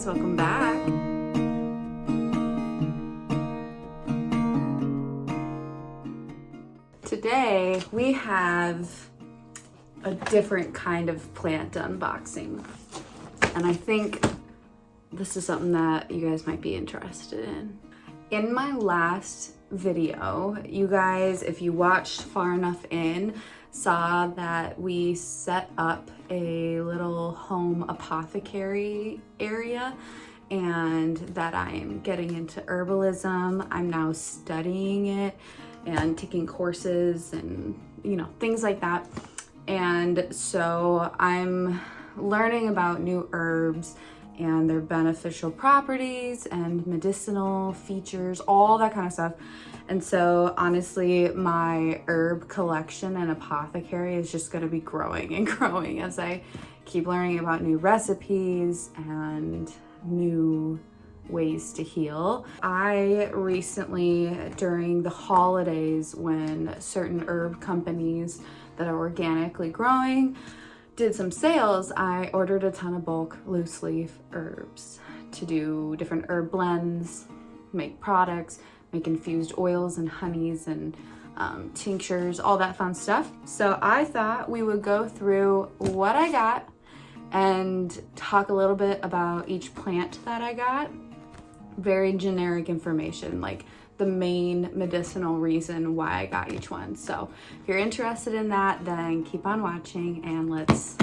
guys, welcome back. Today we have a different kind of plant unboxing, and I think this is something that you guys might be interested in. In my last video, you guys, if you watched far enough in, saw that we set up a little home apothecary area and that I'm getting into herbalism. I'm now studying it and taking courses and, you know, things like that. And so I'm learning about new herbs and their beneficial properties and medicinal features, all that kind of stuff. And so honestly, my herb collection and apothecary is just gonna be growing and growing as I keep learning about new recipes and new ways to heal. I recently, during the holidays, when certain herb companies that are organically growing did some sales, I ordered a ton of bulk loose leaf herbs to do different herb blends, make products, make infused oils and honeys and tinctures, all that fun stuff. So I thought we would go through what I got and talk a little bit about each plant that I got. Very generic information, like the main medicinal reason why I got each one. So if you're interested in that, then keep on watching and let's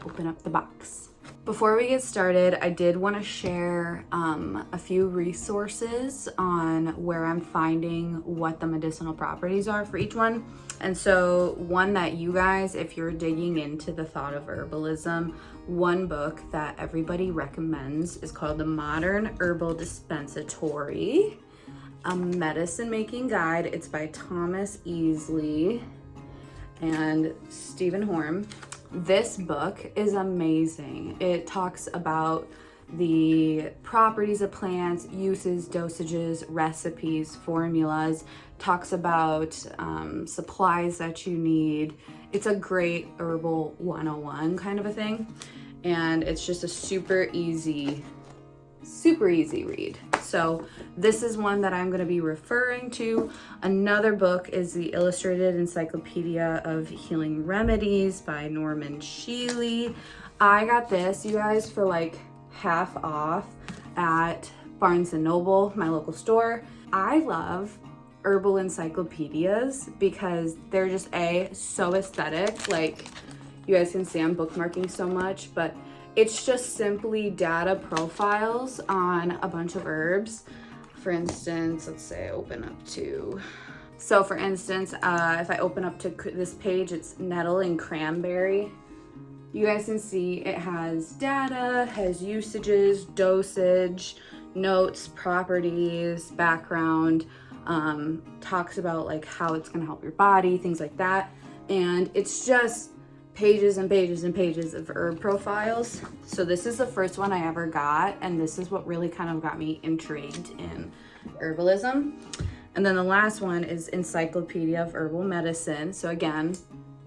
open up the box. Before we get started, I did want to share a few resources on where I'm finding what the medicinal properties are for each one. And so one that you guys, if you're digging into the thought of herbalism, one book that everybody recommends is called The Modern Herbal Dispensatory, a medicine making guide. It's by Thomas Easley and Stephen Horne. This book is amazing. It talks about the properties of plants, uses, dosages, recipes, formulas, talks about supplies that you need. It's a great herbal 101 kind of a thing. And it's just a super easy read. So this is one that I'm going to be referring to. Another book is the Illustrated Encyclopedia of Healing Remedies by Norman Shealy. I got this, you guys, for like half off at Barnes & Noble, my local store. I love herbal encyclopedias because they're just so aesthetic. Like, you guys can see I'm bookmarking so much, but it's just simply data profiles on a bunch of herbs. For instance, let's say I open up to, so for instance, if I open up to this page, it's nettle and cranberry. You guys can see it has data, has usages, dosage, notes, properties, background, talks about like how it's gonna help your body, things like that. And it's just pages and pages and pages of herb profiles. So this is the first one I ever got, and this is what really kind of got me intrigued in herbalism. And then the last one is Encyclopedia of Herbal Medicine. So again,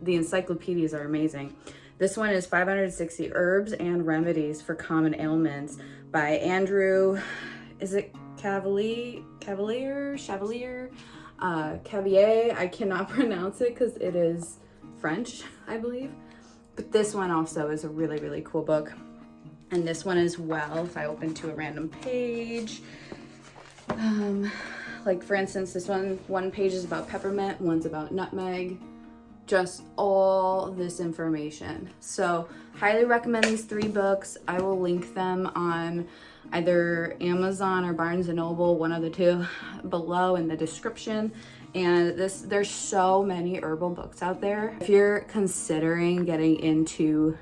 the encyclopedias are amazing. This one is 560 Herbs and Remedies for Common Ailments by Andrew, is it Chevallier? I cannot pronounce it because it is French, I believe. But this one also is a really, really cool book. And this one as well, if I open to a random page, like for instance, this one page is about peppermint, one's about nutmeg, just all this information. So highly recommend these 3 books. I will link them on either Amazon or Barnes & Noble, one of the two, below in the description. And there's so many herbal books out there. If you're considering getting into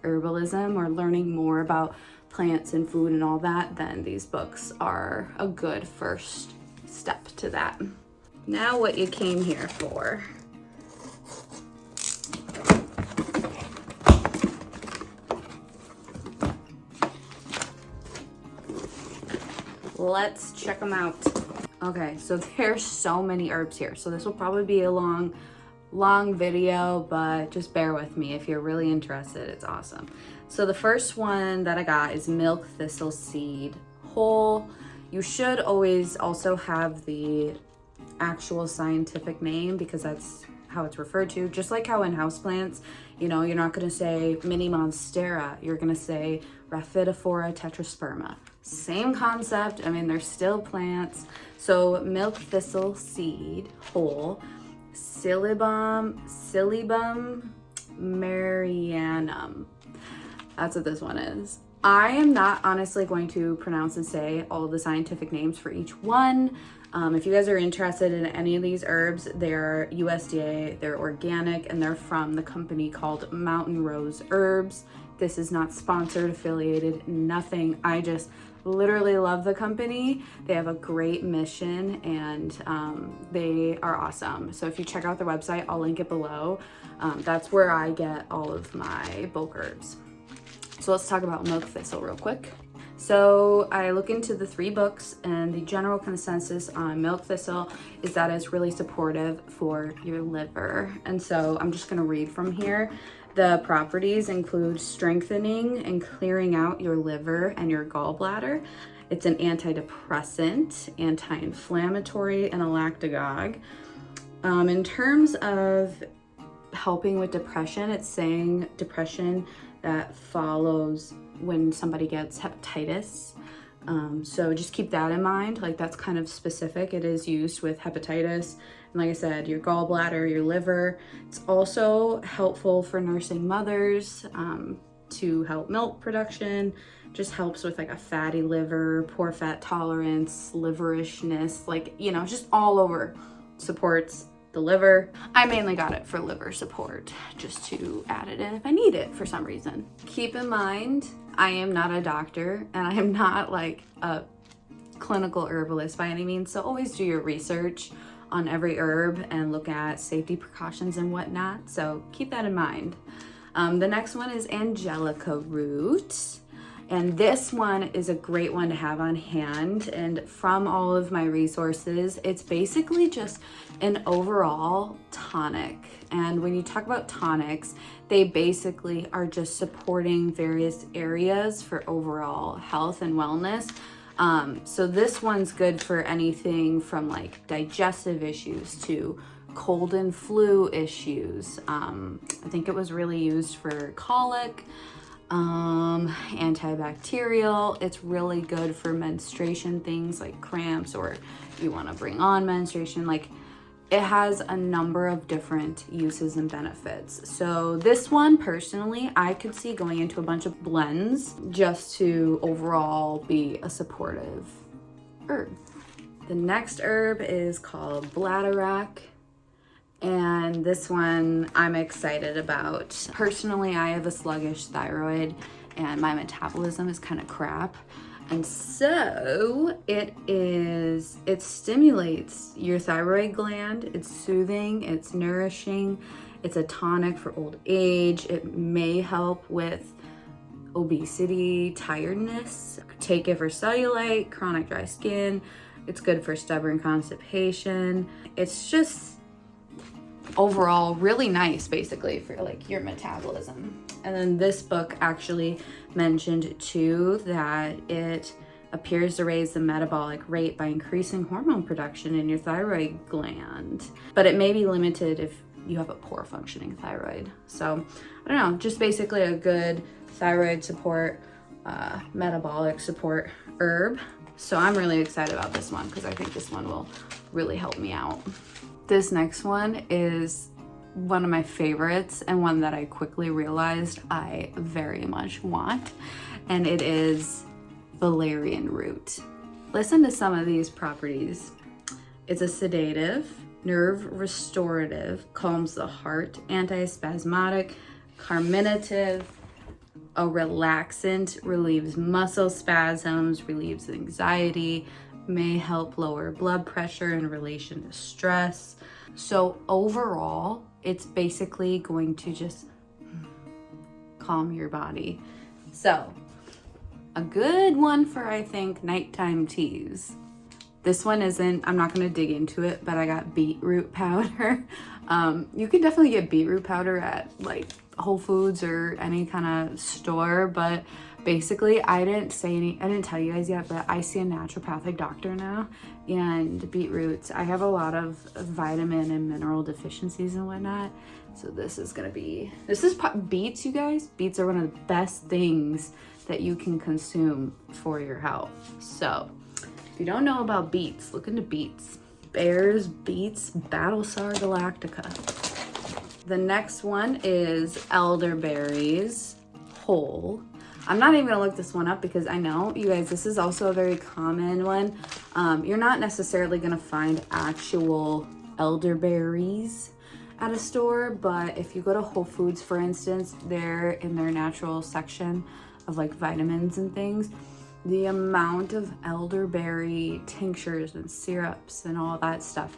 herbalism or learning more about plants and food and all that, then these books are a good first step to that. Now what you came here for. Let's check them out. Okay, so there's so many herbs here. So this will probably be a long video, but just bear with me if you're really interested. It's awesome. So the first one that I got is milk thistle seed whole. You should always also have the actual scientific name because that's how it's referred to. Just like how in houseplants, you know, you're not going to say mini monstera, you're going to say Rhaphidophora tetrasperma. Same concept. I mean, they're still plants. So milk thistle seed whole, Silybum marianum. That's what this one is. I am not honestly going to pronounce and say all of the scientific names for each one. If you guys are interested in any of these herbs, they're USDA, they're organic, and they're from the company called Mountain Rose Herbs. This is not sponsored, affiliated, nothing. I just literally love the company. They have a great mission and they are awesome. So if you check out their website, I'll link it below. That's where I get all of my bulk herbs. So let's talk about milk thistle real quick. So I look into the 3 books, and the general consensus on milk thistle is that it's really supportive for your liver. And so I'm just gonna read from here. The properties include strengthening and clearing out your liver and your gallbladder. It's an antidepressant, anti-inflammatory, and a lactagogue. In terms of helping with depression, it's saying depression that follows when somebody gets hepatitis. So just keep that in mind. Like, that's kind of specific. It is used with hepatitis. And like I said, your gallbladder, your liver. It's also helpful for nursing mothers to help milk production. Just helps with like a fatty liver, poor fat tolerance, liverishness, like, you know, just all over supports the liver. I mainly got it for liver support, just to add it in if I need it for some reason. Keep in mind, I am not a doctor and I am not like a clinical herbalist by any means. So always do your research on every herb and look at safety precautions and whatnot. So keep that in mind. The next one is Angelica root. And this one is a great one to have on hand. And from all of my resources, it's basically just an overall tonic. And when you talk about tonics, they basically are just supporting various areas for overall health and wellness. So this one's good for anything from like digestive issues to cold and flu issues. I think it was really used for colic. Antibacterial. It's really good for menstruation things like cramps, or you want to bring on menstruation. Like, it has a number of different uses and benefits. So this one personally, I could see going into a bunch of blends just to overall be a supportive herb. The next herb is called bladderwrack. And this one I'm excited about. Personally, I have a sluggish thyroid and my metabolism is kind of crap. And so it stimulates your thyroid gland. It's soothing, it's nourishing, it's a tonic for old age. It may help with obesity, tiredness. Take it for cellulite, chronic dry skin. It's good for stubborn constipation. It's just overall really nice, basically, for like your metabolism. And then this book actually mentioned too that it appears to raise the metabolic rate by increasing hormone production in your thyroid gland, but it may be limited if you have a poor functioning thyroid. So I don't know, just basically a good thyroid support, metabolic support herb. So I'm really excited about this one because I think this one will really help me out. This next one is one of my favorites and one that I quickly realized I very much want, and it is valerian root. Listen to some of these properties. It's a sedative, nerve restorative, calms the heart, antispasmodic, carminative, a relaxant, relieves muscle spasms, relieves anxiety, may help lower blood pressure in relation to stress. So overall, it's basically going to just calm your body. So a good one for, I think, nighttime teas. This one isn't, I'm not going to dig into it, but I got beetroot powder. You can definitely get beetroot powder at like Whole Foods or any kind of store, but basically I didn't tell you guys yet, but I see a naturopathic doctor now, and beetroots, I have a lot of vitamin and mineral deficiencies and whatnot. So this is beets, you guys. Beets are one of the best things that you can consume for your health. So if you don't know about beets, look into beets. Bears, beets, Battlestar Galactica. The next one is elderberries, whole. I'm not even gonna look this one up because I know, you guys, this is also a very common one. You're not necessarily gonna find actual elderberries at a store, but if you go to Whole Foods, for instance, they're in their natural section of like vitamins and things. The amount of elderberry tinctures and syrups and all that stuff,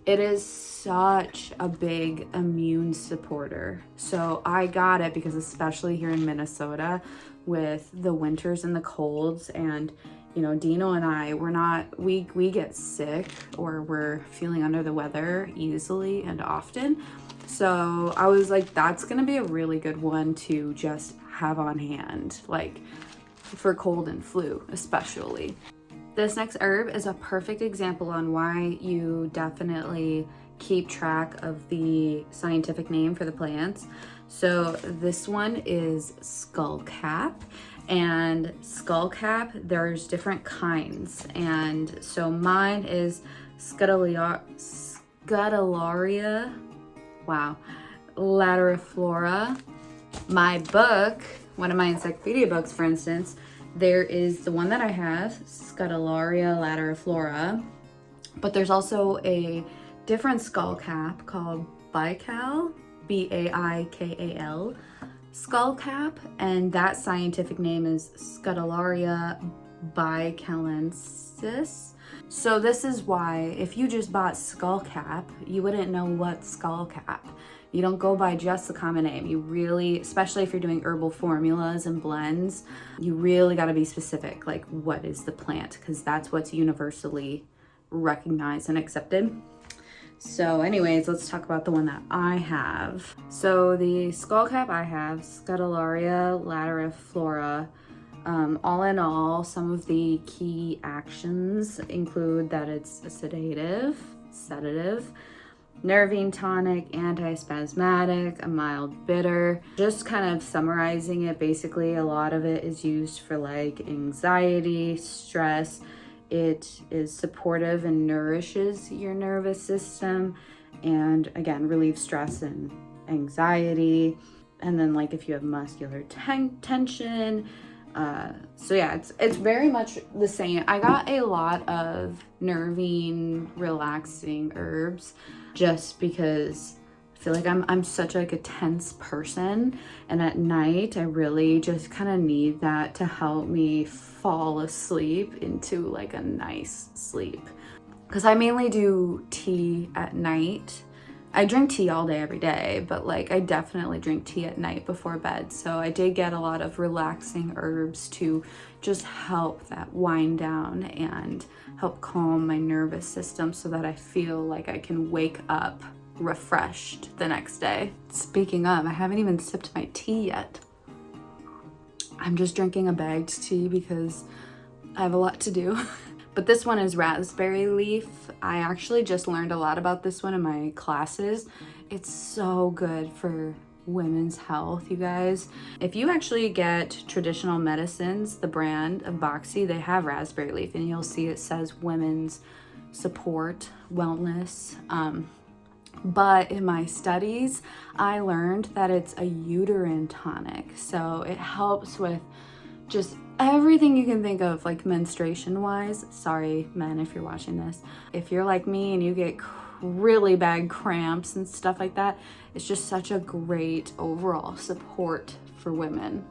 it is such a big immune supporter. So I got it because, especially here in Minnesota with the winters and the colds, and you know, Dino and I, we get sick or we're feeling under the weather easily and often. So I was like, that's gonna be a really good one to just have on hand, like for cold and flu especially. This next herb is a perfect example on why you definitely keep track of the scientific name for the plants. So this one is skullcap, and skullcap, there's different kinds. And so mine is Scutellaria, wow, lateriflora. My book, one of my encyclopedia books, for instance, there is the one that I have, Scutellaria lateriflora, but there's also a different skullcap called Baikal, Baikal skullcap, and that scientific name is Scutellaria baicalensis. So this is why if you just bought skullcap, you wouldn't know what skullcap. You don't go by just the common name. You really, especially if you're doing herbal formulas and blends, you really got to be specific, like what is the plant, because that's what's universally recognized and accepted. So anyways, let's talk about the one that I have. So the skullcap I have, Scutellaria lateriflora. All in all, some of the key actions include that it's a sedative, nervine tonic, antispasmodic, a mild bitter. Just kind of summarizing it, basically a lot of it is used for like anxiety, stress. It is supportive and nourishes your nervous system, and again, relieves stress and anxiety. And then like if you have muscular tension, so yeah, it's very much the same. I got a lot of nervine relaxing herbs just because I feel like I'm such like a tense person, and at night I really just kind of need that to help me fall asleep into like a nice sleep, because I mainly do tea at night. I drink tea all day every day, but like I definitely drink tea at night before bed. So I did get a lot of relaxing herbs to just help that wind down and help calm my nervous system so that I feel like I can wake up refreshed the next day. Speaking of, I haven't even sipped my tea yet. I'm just drinking a bagged tea because I have a lot to do. But this one is raspberry leaf. I actually just learned a lot about this one in my classes. It's so good for women's health, you guys. If you actually get Traditional Medicines, the brand of Boxy, they have raspberry leaf, and you'll see it says women's support, wellness. But in my studies, I learned that it's a uterine tonic. So it helps with just everything you can think of, like menstruation wise. Sorry, men, if you're watching this. If you're like me and you get really bad cramps and stuff like that, it's just such a great overall support for women.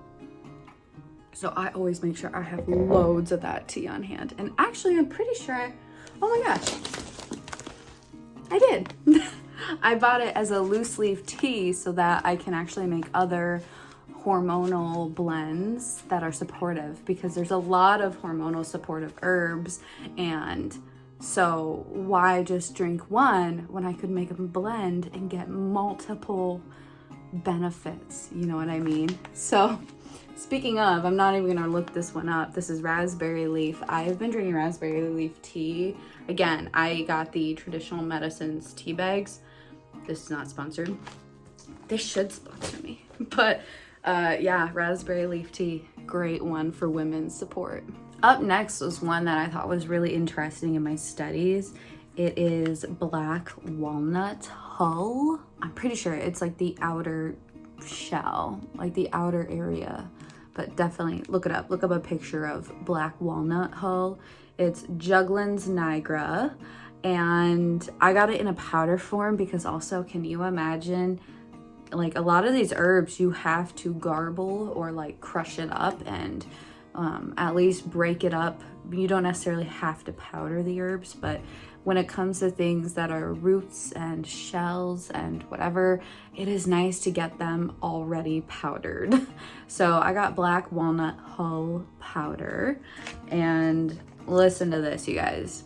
So I always make sure I have loads of that tea on hand. And actually, I'm pretty sure oh my gosh, I did. I bought it as a loose leaf tea so that I can actually make other hormonal blends that are supportive, because there's a lot of hormonal supportive herbs, and so why just drink one when I could make a blend and get multiple benefits, you know what I mean? So speaking of, I'm not even gonna look this one up. This is raspberry leaf. I have been drinking raspberry leaf tea. Again, I got the Traditional Medicines tea bags. This is not sponsored. They should sponsor me. But yeah, raspberry leaf tea, great one for women's support. Up next was one that I thought was really interesting in my studies. It is black walnut hull. I'm pretty sure it's like the outer shell, like the outer area, but definitely look it up. Look up a picture of black walnut hull. It's Juglans nigra, and I got it in a powder form because also, can you imagine, like a lot of these herbs you have to garble or like crush it up and at least break it up. You don't necessarily have to powder the herbs, but when it comes to things that are roots and shells and whatever, it is nice to get them already powdered. So I got black walnut hull powder, and listen to this, you guys.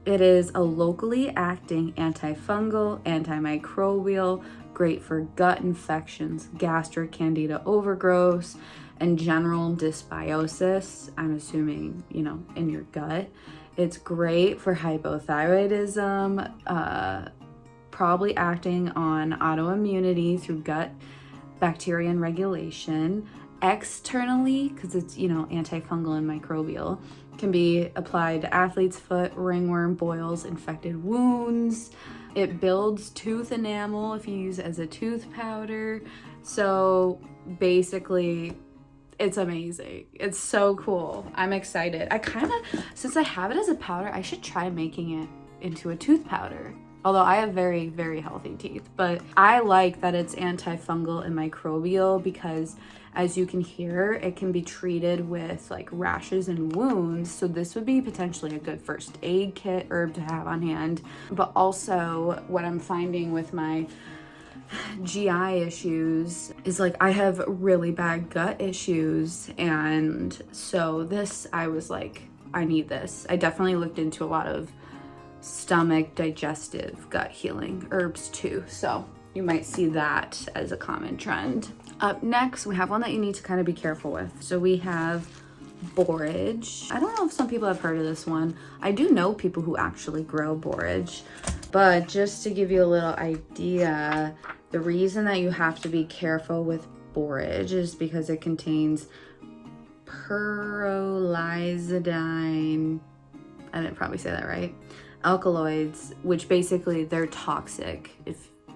It is a locally acting antifungal, antimicrobial, great for gut infections, gastric candida overgrowth, and general dysbiosis. I'm assuming, you know, in your gut. It's great for hypothyroidism, probably acting on autoimmunity through gut bacteria and regulation. Externally, because it's, you know, antifungal and microbial, can be applied to athlete's foot, ringworm, boils, infected wounds. It builds tooth enamel if you use it as a tooth powder. So basically, it's amazing. It's so cool. I'm excited. I kind of, since I have it as a powder, I should try making it into a tooth powder. Although I have very, very healthy teeth. But I like that it's antifungal and microbial because, as you can hear, it can be treated with like rashes and wounds. So this would be potentially a good first aid kit herb to have on hand. But also what I'm finding with my GI issues is like I have really bad gut issues, and so this, I was like, I need this. I definitely looked into a lot of stomach, digestive, gut healing herbs too, so you might see that as a common trend. Up next, we have one that you need to kind of be careful with. So we have borage. I don't know if some people have heard of this one. I do know people who actually grow borage, but just to give you a little idea, the reason that you have to be careful with borage is because it contains pyrrolizidine, I didn't probably say that right, alkaloids, which basically they're toxic.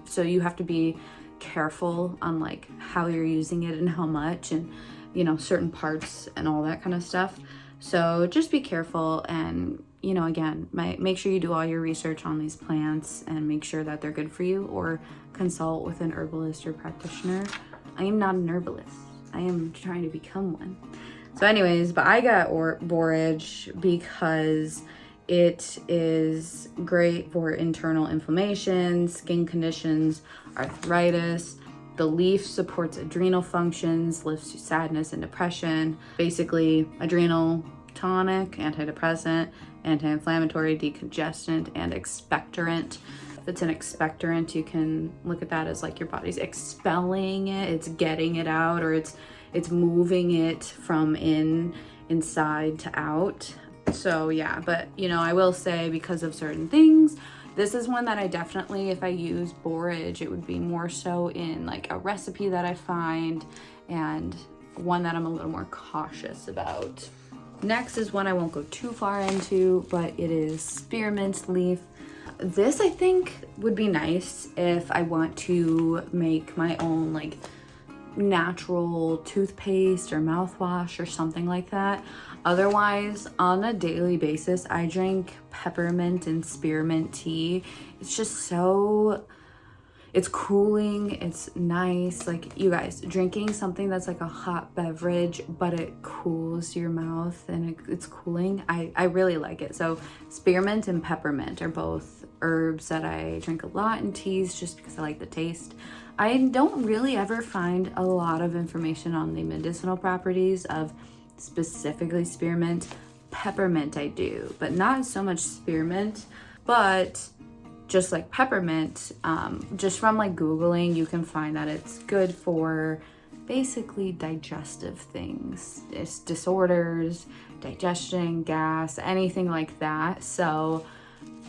So you have to be careful on like how you're using it and how much, and you know, certain parts and all that kind of stuff. So just be careful, and you know, again, make sure you do all your research on these plants and make sure that they're good for you, or consult with an herbalist or practitioner. I am not an herbalist. I am trying to become one. So anyways, but I got borage because it is great for internal inflammation, skin conditions, arthritis. The leaf supports adrenal functions, lifts sadness and depression. Basically, adrenal tonic, antidepressant, anti-inflammatory, decongestant, and expectorant. If it's an expectorant, you can look at that as like your body's expelling it, it's getting it out, or it's moving it from inside to out. So yeah, but you know, I will say, because of certain things, this is one that I definitely, if I use borage, it would be more so in like a recipe that I find, and one that I'm a little more cautious about. Next is one I won't go too far into, but it is spearmint leaf. This I think would be nice if I want to make my own like natural toothpaste or mouthwash or something like that. Otherwise, on a daily basis, I drink peppermint and spearmint tea. It's just so, it's cooling, it's nice. Like, you guys, drinking something that's like a hot beverage, but it cools your mouth and it's cooling. I really like it. So spearmint and peppermint are both herbs that I drink a lot in teas just because I like the taste. I don't really ever find a lot of information on the medicinal properties of specifically spearmint. Peppermint I do, but not so much spearmint. But just like peppermint, just from like Googling, you can find that it's good for basically digestive things. It's disorders, digestion, gas, anything like that. So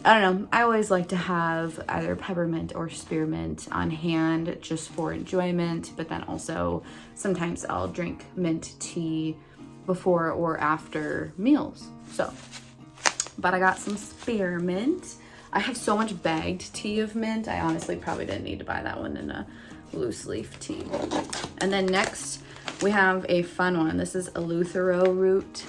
I don't know, I always like to have either peppermint or spearmint on hand just for enjoyment, but then also sometimes I'll drink mint tea before or after meals. So, but I got some spearmint. I have so much bagged tea of mint. I honestly probably didn't need to buy that one in a loose leaf tea. And then next we have a fun one. This is eleuthero root.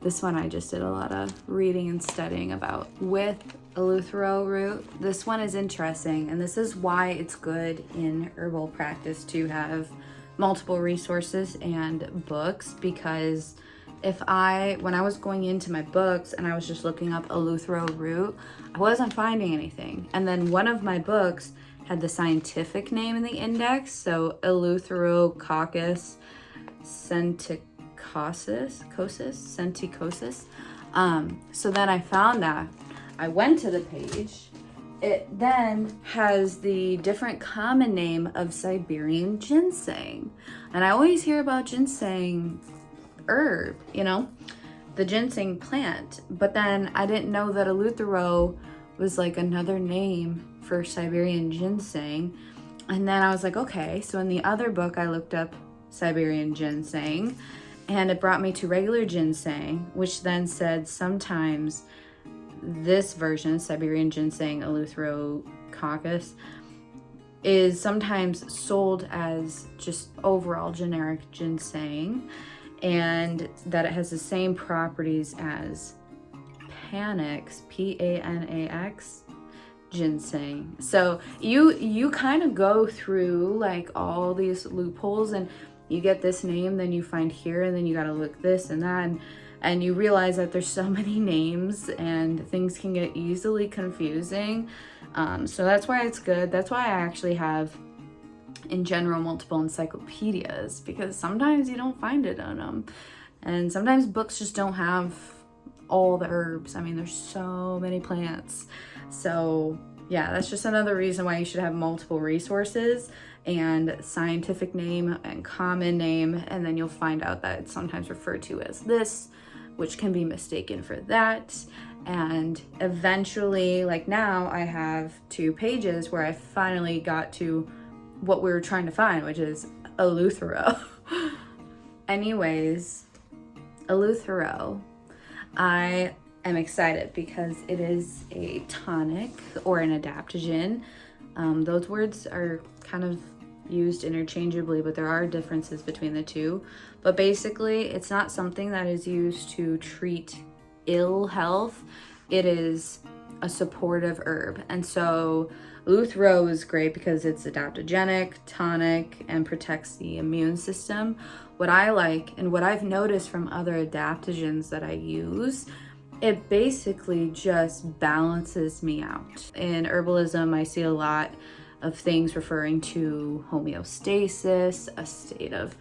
This one I just did a lot of reading and studying about with eleuthero root. This one is interesting, and this is why it's good in herbal practice to have multiple resources and books, because when I was going into my books and I was just looking up eleuthero root, I wasn't finding anything. And then one of my books had the scientific name in the index, so Eleutherococcus senticosus. So then I found that. I went to the page. It then has the different common name of Siberian ginseng. And I always hear about ginseng herb, you know, the ginseng plant. But then I didn't know that eleuthero was like another name for Siberian ginseng. And then I was like, okay. So in the other book, I looked up Siberian ginseng, and it brought me to regular ginseng, which then said sometimes this version, Siberian ginseng eleutherococcus, is sometimes sold as just overall generic ginseng, and that it has the same properties as Panax, P-A-N-A-X, ginseng. So you kind of go through like all these loopholes, and you get this name, then you find here, and then you got to look this and that, and you realize that there's so many names and things can get easily confusing. So that's why it's good. That's why I actually have, in general, multiple encyclopedias, because sometimes you don't find it on them. And sometimes books just don't have all the herbs. I mean, there's so many plants. So yeah, that's just another reason why you should have multiple resources and scientific name and common name, and then you'll find out that it's sometimes referred to as this, which can be mistaken for that. And eventually, like now, I have 2 pages where I finally got to what we were trying to find, which is eleuthero. Anyways, eleuthero, I am excited because it is a tonic or an adaptogen. Those words are kind of used interchangeably, but there are differences between the two. But basically, it's not something that is used to treat ill health. It is a supportive herb. And so eleuthero is great because it's adaptogenic, tonic, and protects the immune system. What I like, and what I've noticed from other adaptogens that I use, it basically just balances me out. In herbalism, I see a lot of things referring to homeostasis, a state of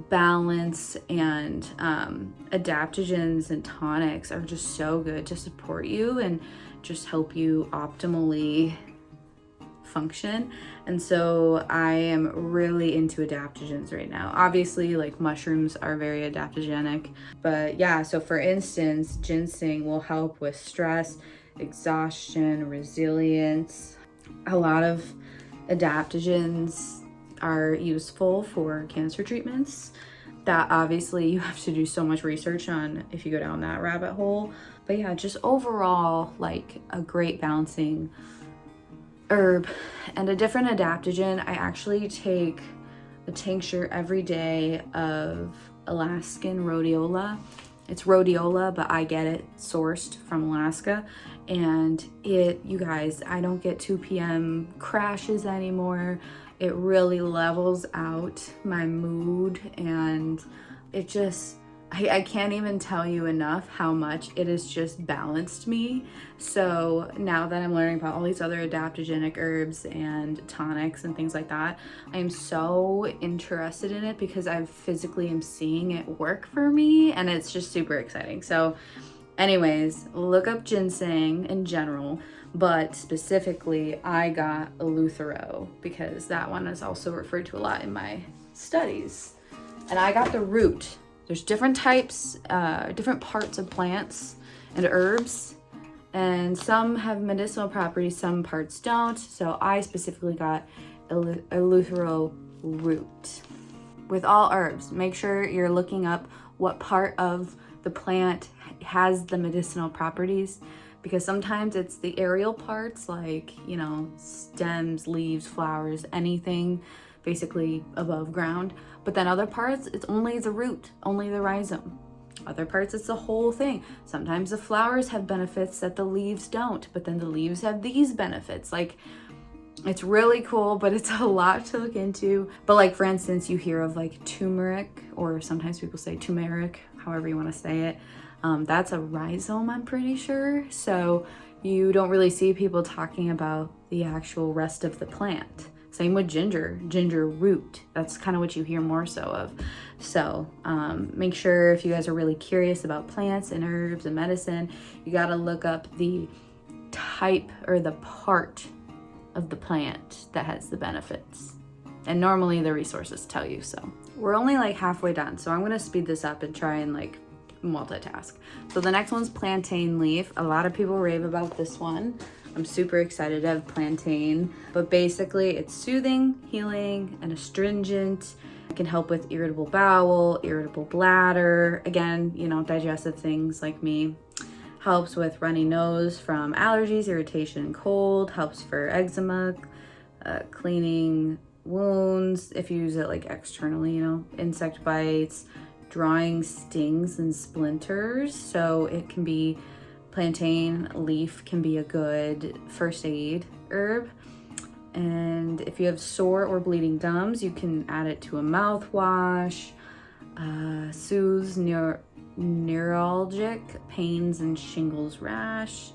balance, and adaptogens and tonics are just so good to support you and just help you optimally function. And so I am really into adaptogens right now. Obviously, like mushrooms are very adaptogenic, but yeah, so for instance, ginseng will help with stress, exhaustion, resilience. A lot of adaptogens are useful for cancer treatments. That obviously you have to do so much research on if you go down that rabbit hole. But yeah, just overall, like a great balancing herb. And a different adaptogen, I actually take a tincture every day of Alaskan rhodiola. It's rhodiola, but I get it sourced from Alaska. And you guys, I don't get 2 p.m. crashes anymore. It really levels out my mood, and it just, I can't even tell you enough how much it has just balanced me. So now that I'm learning about all these other adaptogenic herbs and tonics and things like that, I am so interested in it because I physically am seeing it work for me, and it's just super exciting. So Anyways, look up ginseng in general, but specifically I got Eleuthero because that one is also referred to a lot in my studies. And I got the root. There's different types, different parts of plants and herbs, and some have medicinal properties, some parts don't. So I specifically got Eleuthero root. With all herbs, make sure you're looking up what part of the plant has the medicinal properties, because sometimes it's the aerial parts, like, you know, stems, leaves, flowers, anything basically above ground. But then other parts, it's only the root, only the rhizome. Other parts, it's the whole thing. Sometimes the flowers have benefits that the leaves don't, but then the leaves have these benefits. Like, it's really cool, but it's a lot to look into. But like, for instance, you hear of like turmeric, or sometimes people say turmeric, however you want to say it. That's a rhizome, I'm pretty sure. So you don't really see people talking about the actual rest of the plant. Same with ginger root. That's kind of what you hear more so of. So make sure, if you guys are really curious about plants and herbs and medicine, you got to look up the type or the part of the plant that has the benefits. And normally the resources tell you so. We're only like halfway done, so I'm going to speed this up and try and like multitask. So the next one's plantain leaf. A lot of people rave about this one. I'm super excited to have plantain, but basically it's soothing, healing, and astringent. It can help with irritable bowel, irritable bladder, again, you know, digestive things like me. Helps with runny nose from allergies, irritation, and cold. Helps for eczema, cleaning wounds if you use it like externally, you know, insect bites, drawing stings and splinters. So it can be, plantain leaf can be a good first aid herb. And if you have sore or bleeding gums, you can add it to a mouthwash. Soothes neuralgic pains and shingles rash.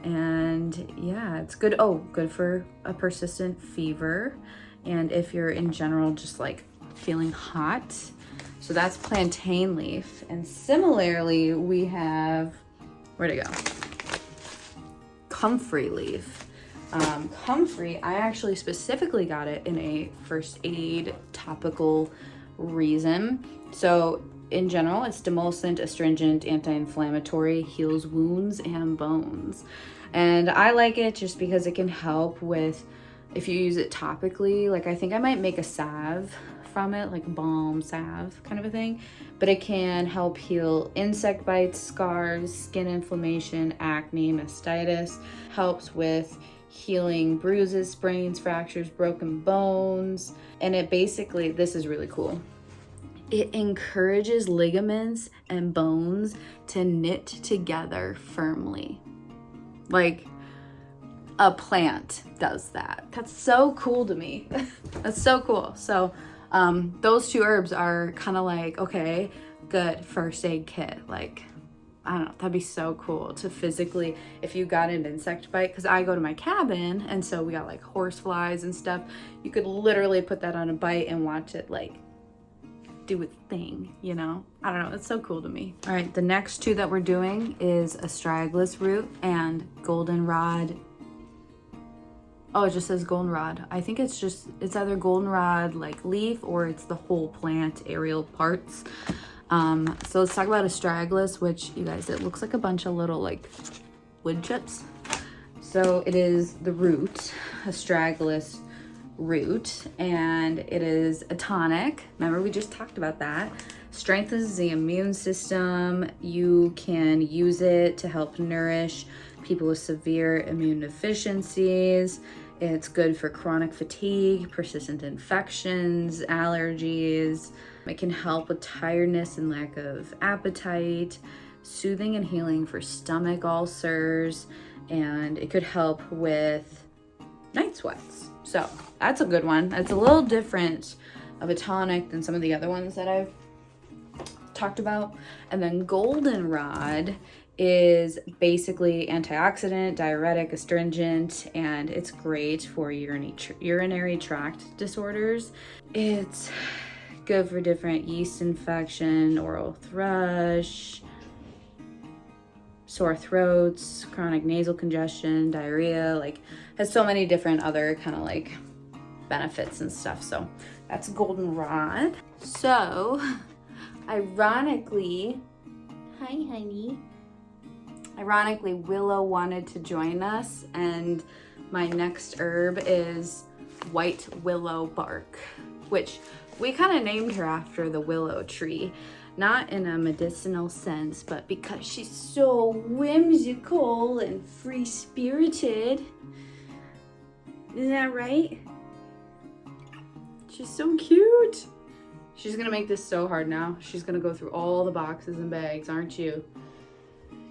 And yeah, it's good. Oh, good for a persistent fever. And if you're in general just like feeling hot. So that's plantain leaf. And similarly, we have, where'd it go? Comfrey leaf. Comfrey, I actually specifically got it in a first aid topical reason. So in general, it's demulcent, astringent, anti-inflammatory, heals wounds and bones. And I like it just because it can help with, if you use it topically, like I think I might make a salve from it, like balm salve kind of a thing. But it can help heal insect bites, scars, skin inflammation, acne, mastitis. Helps with healing bruises, sprains, fractures, broken bones. And it basically, this is really cool, it encourages ligaments and bones to knit together firmly. Like a plant does that. That's so cool to me. That's so cool. So those two herbs are kind of like, okay, good first aid kit. Like, I don't know, that'd be so cool to physically, if you got an insect bite, because I go to my cabin and so we got like horse flies and stuff, you could literally put that on a bite and watch it like do its thing, you know? I don't know, it's so cool to me. All right, the next two that we're doing is astragalus root and goldenrod. Oh, it just says goldenrod. I think it's either goldenrod like leaf or it's the whole plant, aerial parts. So let's talk about astragalus, which, you guys, it looks like a bunch of little like wood chips. So it is the root, astragalus root, and it is a tonic. Remember, we just talked about that. Strengthens the immune system. You can use it to help nourish people with severe immune deficiencies. It's good for chronic fatigue, persistent infections, allergies. It can help with tiredness and lack of appetite, soothing and healing for stomach ulcers, and it could help with night sweats. So that's a good one. It's a little different of a tonic than some of the other ones that I've talked about. And then goldenrod is basically antioxidant, diuretic, astringent, and it's great for urinary tract disorders. It's good for different yeast infection, oral thrush. sore throats, chronic nasal congestion, diarrhea, like has so many different other kind of like benefits and stuff. So that's goldenrod. So ironically, hi honey. Ironically, Willow wanted to join us, and my next herb is white willow bark, which we kind of named her after the willow tree. Not in a medicinal sense, but because she's so whimsical and free-spirited. Isn't that right? She's so cute. She's gonna make this so hard now. She's gonna go through all the boxes and bags, aren't you?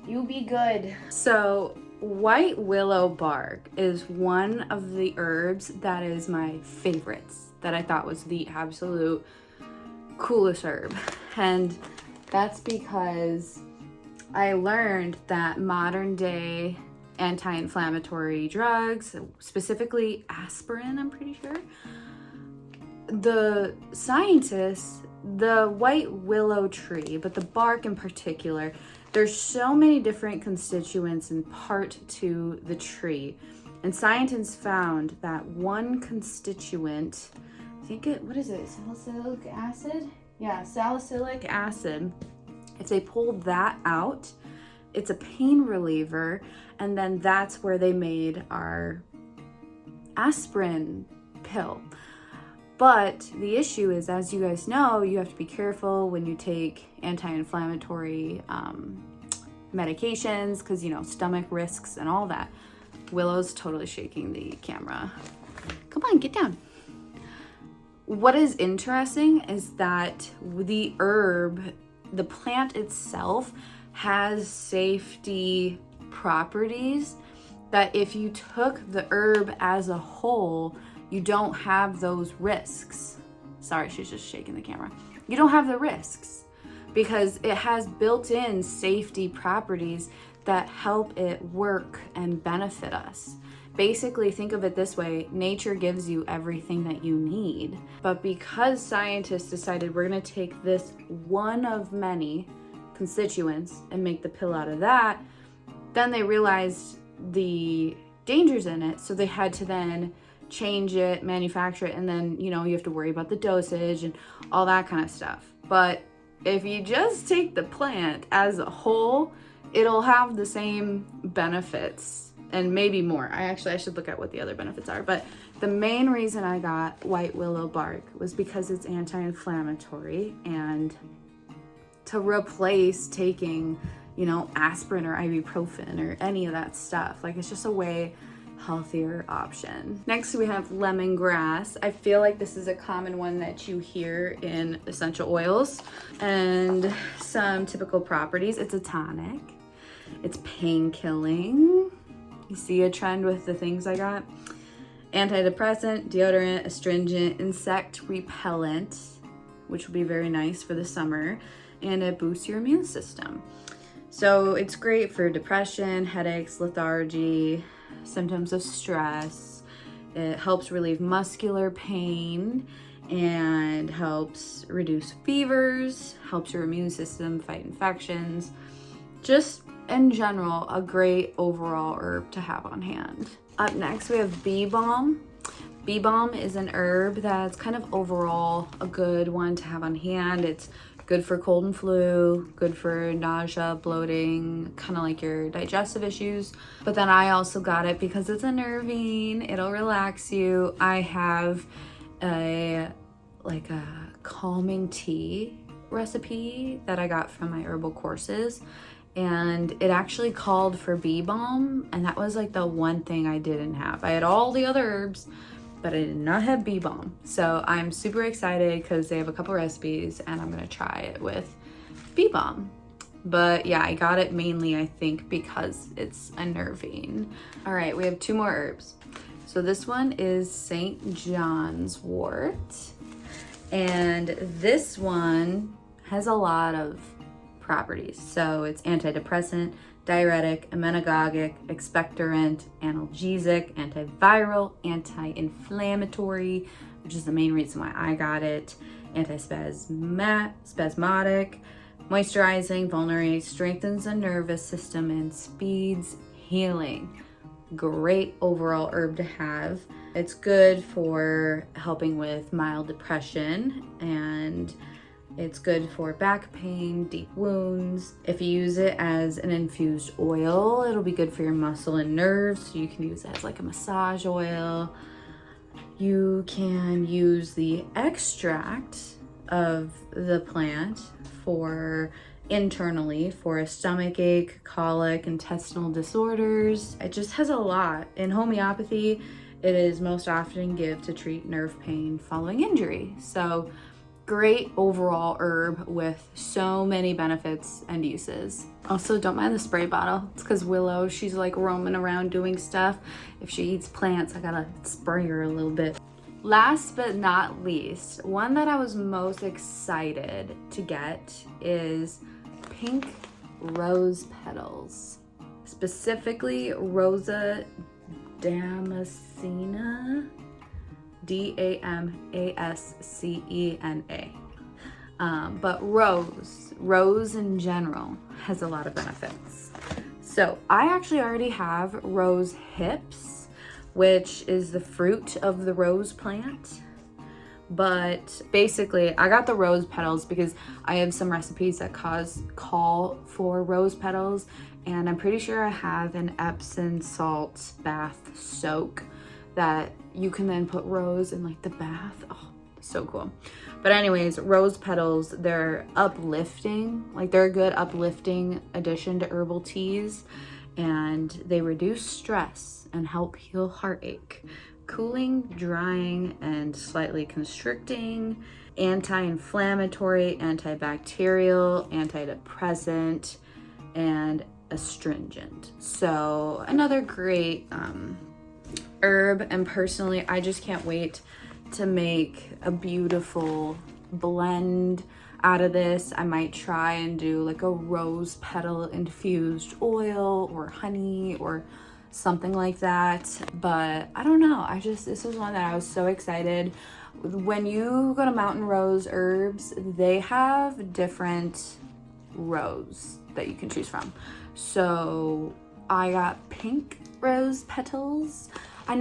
You be good. So white willow bark is one of the herbs that is my favorites, that I thought was the absolute coolest herb. And that's because I learned that modern day anti-inflammatory drugs, specifically aspirin, I'm pretty sure, the scientists, the white willow tree, but the bark in particular, there's so many different constituents and part to the tree. And scientists found that one constituent, what is it, salicylic acid? Yeah, salicylic acid. If they pulled that out, it's a pain reliever. And then that's where they made our aspirin pill. But the issue is, as you guys know, you have to be careful when you take anti-inflammatory medications because, you know, stomach risks and all that. Willow's totally shaking the camera. Come on, get down. What is interesting is that the herb, the plant itself, has safety properties that if you took the herb as a whole, you don't have those risks. Sorry, she's just shaking the camera. You don't have the risks because it has built-in safety properties that help it work and benefit us. Basically, think of it this way: nature gives you everything that you need. But because scientists decided we're gonna take this one of many constituents and make the pill out of that, then they realized the dangers in it. So they had to then change it, manufacture it, and then, you know, you have to worry about the dosage and all that kind of stuff. But if you just take the plant as a whole, it'll have the same benefits and maybe more. I should look at what the other benefits are. But the main reason I got white willow bark was because it's anti-inflammatory, and to replace taking, you know, aspirin or ibuprofen or any of that stuff, like, it's just a way healthier option. Next we have lemongrass. I feel like this is a common one that you hear in essential oils, and some typical properties: it's a tonic, it's pain killing. You see a trend with the things I got: antidepressant, deodorant, astringent, insect repellent, which will be very nice for the summer, and it boosts your immune system. So it's great for depression, headaches, lethargy, symptoms of stress. It helps relieve muscular pain and helps reduce fevers, helps your immune system fight infections. Just in general, a great overall herb to have on hand. Up next, we have bee balm. Bee balm is an herb that's kind of overall a good one to have on hand. It's good for cold and flu, good for nausea, bloating, kind of like your digestive issues. But then I also got it because it's a nervine, it'll relax you. I have a calming tea recipe that I got from my herbal courses, and it actually called for bee balm, and that was like the one thing I didn't have. I had all the other herbs, but I did not have bee balm. So I'm super excited because they have a couple recipes and I'm gonna try it with bee balm. But yeah, I got it mainly, I think, because it's a nervine. All right, we have two more herbs. So this one is St. John's wort. And this one has a lot of properties. So it's antidepressant, diuretic, emmenagogic, expectorant, analgesic, antiviral, anti-inflammatory, which is the main reason why I got it, antispasmodic, Moisturizing, vulnerate, strengthens the nervous system, and speeds healing. Great overall herb to have. It's good for helping with mild depression, and it's good for back pain, deep wounds. If you use it as an infused oil, it'll be good for your muscle and nerves. So you can use it as like a massage oil. You can use the extract of the plant for internally for a stomach ache, colic, intestinal disorders. It just has a lot. In homeopathy, it is most often given to treat nerve pain following injury. So great overall herb with so many benefits and uses. Also, don't mind the spray bottle. It's because Willow, she's like roaming around doing stuff. If she eats plants, I gotta spray her a little bit. Last but not least, one that I was most excited to get is pink rose petals. Specifically, Rosa Damascena, Damascena. But rose in general has a lot of benefits. So I actually already have rose hips, which is the fruit of the rose plant. But basically, I got the rose petals because I have some recipes that call for rose petals, and I'm pretty sure I have an Epsom salt bath soak that you can then put rose in like the bath. Oh, so cool. But anyways, rose petals, they're uplifting, like they're a good uplifting addition to herbal teas, and they reduce stress and help heal heartache. Cooling, drying, and slightly constricting, anti-inflammatory, antibacterial, antidepressant, and astringent. So another great herb, and personally, I just can't wait to make a beautiful blend out of this. I might try and do like a rose petal infused oil or honey or something like that, but I don't know. This was one that I was so excited. When you go to Mountain Rose Herbs, they have different rose that you can choose from. So I got pink rose petals. I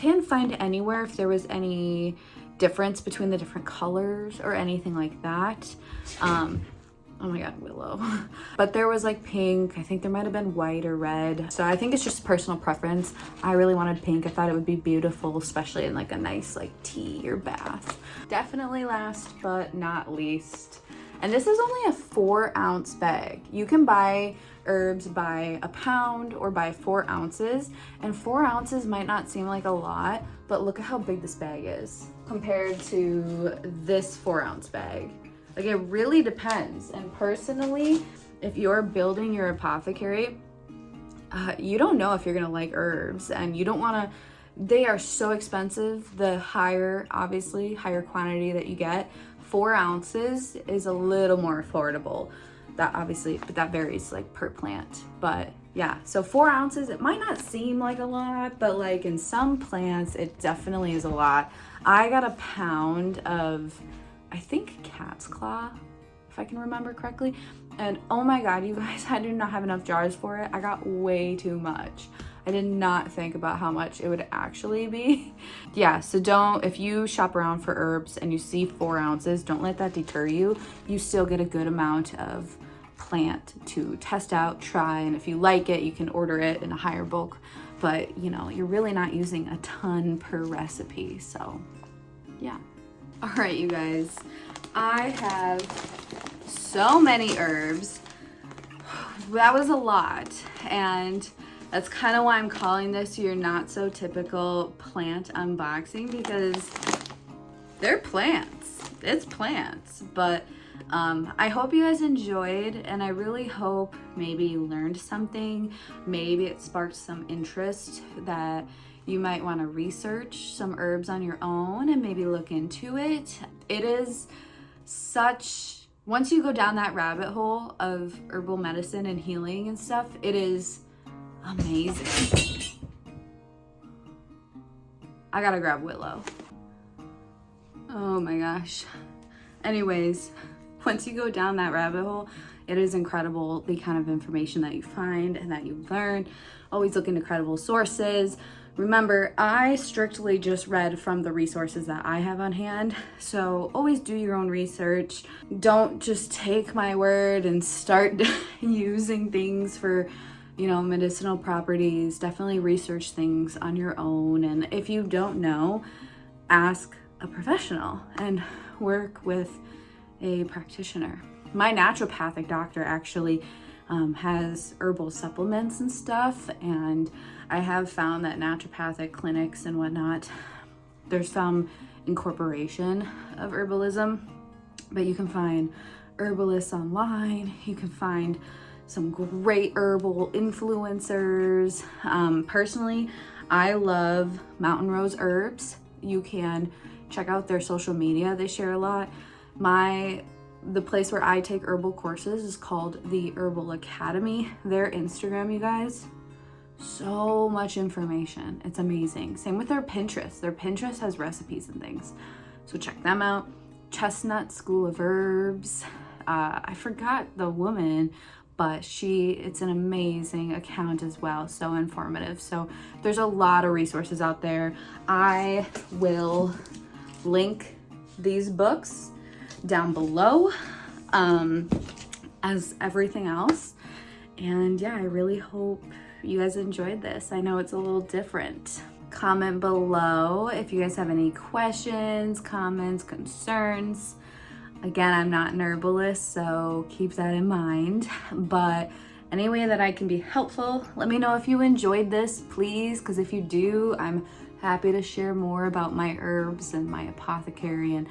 didn't find anywhere if there was any difference between the different colors or anything like that. Oh my god, Willow. But there was like pink. I think there might have been white or red. So I think it's just personal preference. I really wanted pink. I thought it would be beautiful, especially in like a nice like tea or bath. Definitely last but not least. And this is only a 4-ounce bag. You can buy herbs by a pound or by 4 ounces. And 4 ounces might not seem like a lot, but look at how big this bag is compared to this 4-ounce bag. Like, it really depends. And personally, if you're building your apothecary, you don't know if you're gonna like herbs, and you don't wanna, they are so expensive. The higher quantity that you get, 4 ounces is a little more affordable. That obviously, but that varies like per plant. But yeah, so 4 ounces, it might not seem like a lot, but like in some plants, it definitely is a lot. I got a pound of, I think, cat's claw, if I can remember correctly. And oh my god, you guys, I did not have enough jars for it. I got way too much. I did not think about how much it would actually be. Yeah, so if you shop around for herbs and you see 4 ounces, don't let that deter you. You still get a good amount of plant to test out, try, and if you like it, you can order it in a higher bulk. But you know, you're really not using a ton per recipe, so yeah. All right, you guys, I have so many herbs. That was a lot, and that's kind of why I'm calling this your not so typical plant unboxing, because they're plants. It's plants, but I hope you guys enjoyed, and I really hope maybe you learned something. Maybe it sparked some interest that you might want to research some herbs on your own and maybe look into it. It is once you go down that rabbit hole of herbal medicine and healing and stuff, it is amazing. I gotta grab Willow. Oh my gosh. Anyways, once you go down that rabbit hole, it is incredible the kind of information that you find and that you learn. Always look into credible sources. Remember, I strictly just read from the resources that I have on hand, so always do your own research. Don't just take my word and start using things for, you know, medicinal properties. Definitely research things on your own, and if you don't know, ask a professional and work with a practitioner. My naturopathic doctor actually has herbal supplements and stuff, and I have found that naturopathic clinics and whatnot, there's some incorporation of herbalism, but you can find herbalists online. You can find some great herbal influencers. Personally, I love Mountain Rose Herbs. You can check out their social media. They share a lot. The place where I take herbal courses is called the Herbal Academy. Their Instagram, you guys, so much information. It's amazing. Same with their Pinterest. Their Pinterest has recipes and things, so check them out. Chestnut School of Herbs. I forgot the woman, but it's an amazing account as well. So informative. So there's a lot of resources out there. I will link these books down below, as everything else. And yeah, I really hope you guys enjoyed this. I know it's a little different. Comment below if you guys have any questions, comments, concerns. Again, I'm not an herbalist, so keep that in mind. But any way that I can be helpful, let me know if you enjoyed this, please, because if you do, I'm happy to share more about my herbs and my apothecary and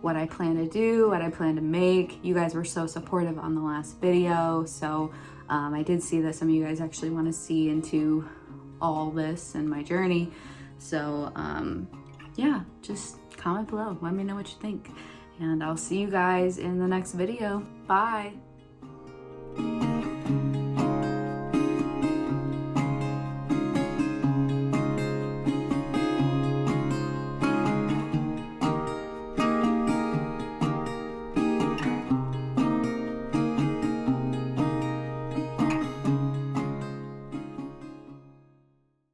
what I plan to do, what I plan to make. You guys were so supportive on the last video, so I did see that some of you guys actually want to see into all this and my journey. So yeah, just comment below, let me know what you think, and I'll see you guys in the next video. Bye.